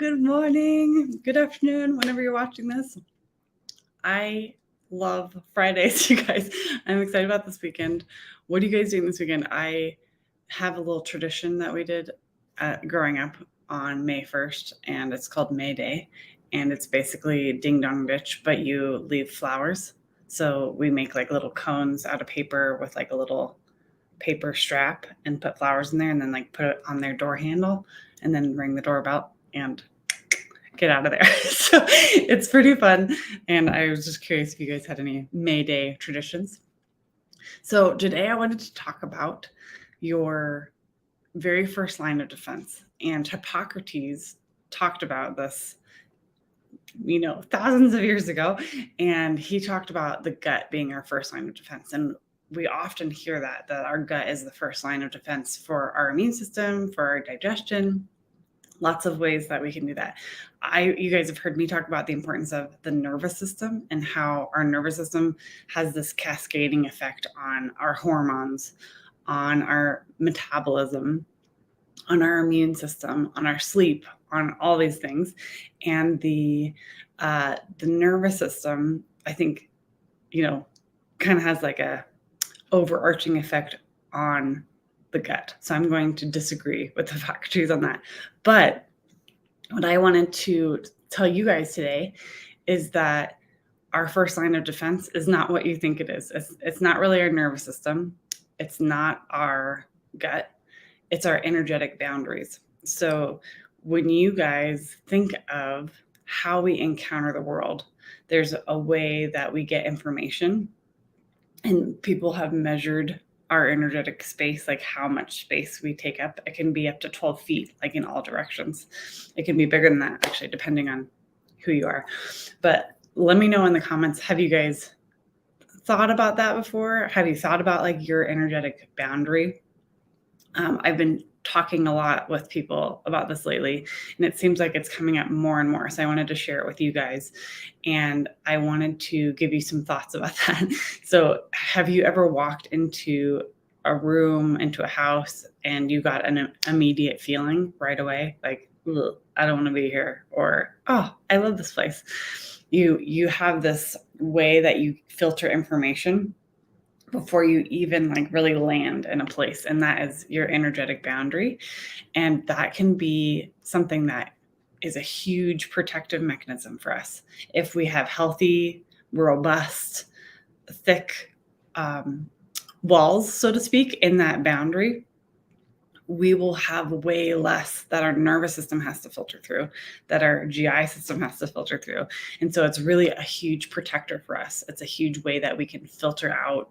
good morning, good afternoon, whenever you're watching this. I love Fridays, you guys. I'm excited about this weekend. What are you guys doing this weekend? I have a little tradition that we did growing up on May 1st, and it's called May Day. And it's basically ding dong ditch, but you leave flowers. So we make like little cones out of paper with like a little paper strap and put flowers in there and then like put it on their door handle and then ring the doorbell and get out of there. So it's pretty fun. And I was just curious if you guys had any May Day traditions. So today I wanted to talk about your very first line of defense. And Hippocrates talked about this, thousands of years ago. And he talked about the gut being our first line of defense. And we often hear that our gut is the first line of defense for our immune system, for our digestion. Lots of ways that we can do that. You guys have heard me talk about the importance of the nervous system and how our nervous system has this cascading effect on our hormones, on our metabolism, on our immune system, on our sleep, on all these things. And the nervous system, I think, kind of has like a overarching effect on the gut. So I'm going to disagree with the Hippocrates on that. But what I wanted to tell you guys today is that our first line of defense is not what you think it is. It's not really our nervous system. It's not our gut. It's our energetic boundaries. So when you guys think of how we encounter the world, there's a way that we get information, and people have measured our energetic space, like how much space we take up. It can be up to 12 feet, like in all directions. It can be bigger than that, actually, depending on who you are. But let me know in the comments, have you guys thought about that before? Have you thought about like your energetic boundary? I've been talking a lot with people about this lately, and it seems like it's coming up more and more. So I wanted to share it with you guys, and I wanted to give you some thoughts about that. So have you ever walked into a room, into a house, and you got an immediate feeling right away, like, I don't want to be here, or, oh, I love this place. You have this way that you filter information before you even like really land in a place, and that is your energetic boundary. And that can be something that is a huge protective mechanism for us. If we have healthy, robust, thick walls, so to speak, in that boundary, we will have way less that our nervous system has to filter through, that our GI system has to filter through. And so it's really a huge protector for us. It's a huge way that we can filter out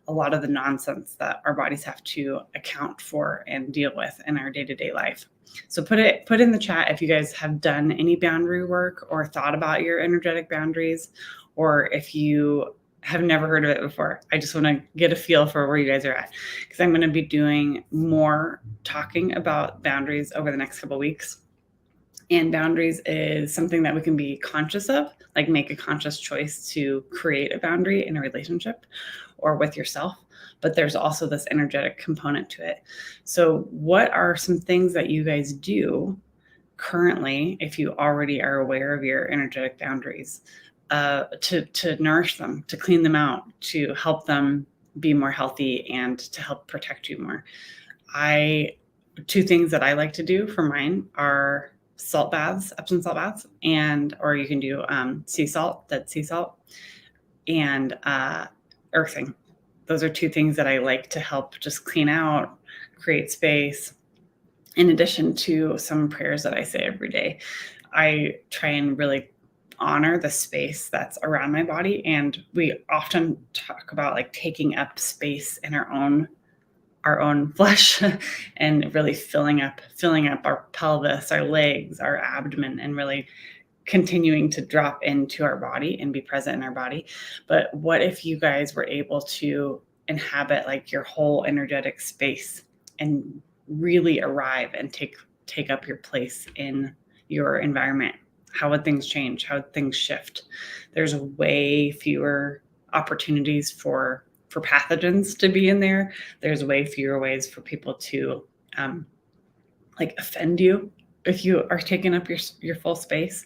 a lot of the nonsense that our bodies have to account for and deal with in our day-to-day life. So put in the chat if you guys have done any boundary work or thought about your energetic boundaries, or if you have never heard of it before. I just want to get a feel for where you guys are at, because I'm going to be doing more talking about boundaries over the next couple of weeks. And boundaries is something that we can be conscious of, like make a conscious choice to create a boundary in a relationship or with yourself. But there's also this energetic component to it. So what are some things that you guys do currently, if you already are aware of your energetic boundaries, to nourish them, to clean them out, to help them be more healthy, and to help protect you more? Two things that I like to do for mine are salt baths, Epsom salt baths, or you can do sea salt, dead sea salt, and earthing. Those are two things that I like to help just clean out, create space, in addition to some prayers that I say every day. I try and really honor the space that's around my body. And we often talk about like taking up space in our own flesh and really filling up our pelvis, our legs, our abdomen, and really continuing to drop into our body and be present in our body. But what if you guys were able to inhabit like your whole energetic space and really arrive and take up your place in your environment? How would things change? How would things shift? There's way fewer opportunities for pathogens to be in there. There's way fewer ways for people to like offend you if you are taking up your full space,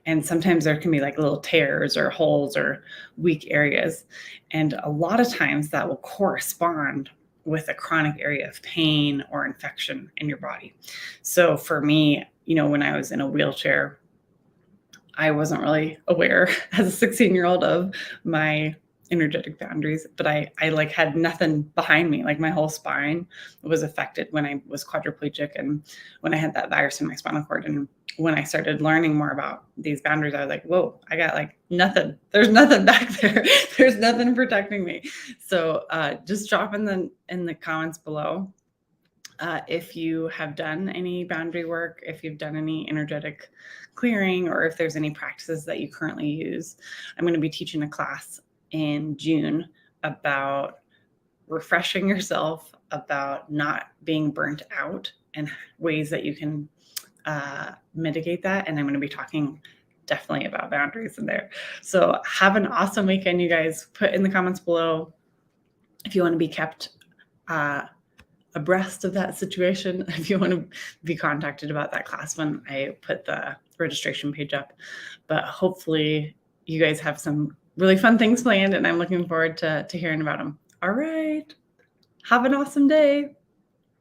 and sometimes there can be like little tears or holes or weak areas, and a lot of times that will correspond with a chronic area of pain or infection in your body. So for me, when I was in a wheelchair, I wasn't really aware as a 16-year-old of my energetic boundaries, but I like had nothing behind me. Like my whole spine was affected when I was quadriplegic and when I had that virus in my spinal cord. And when I started learning more about these boundaries, I was like, whoa, I got like nothing. There's nothing back there. There's nothing protecting me. So just drop in the comments below if you have done any boundary work, if you've done any energetic clearing, or if there's any practices that you currently use. I'm going to be teaching a class in June about refreshing yourself, about not being burnt out, and ways that you can mitigate that. And I'm going to be talking definitely about boundaries in there. So have an awesome weekend, you guys. Put in the comments below if you want to be kept abreast of that situation, if you want to be contacted about that class when I put the registration page up. But hopefully you guys have some really fun things planned, and I'm looking forward to hearing about them. All right. Have an awesome day.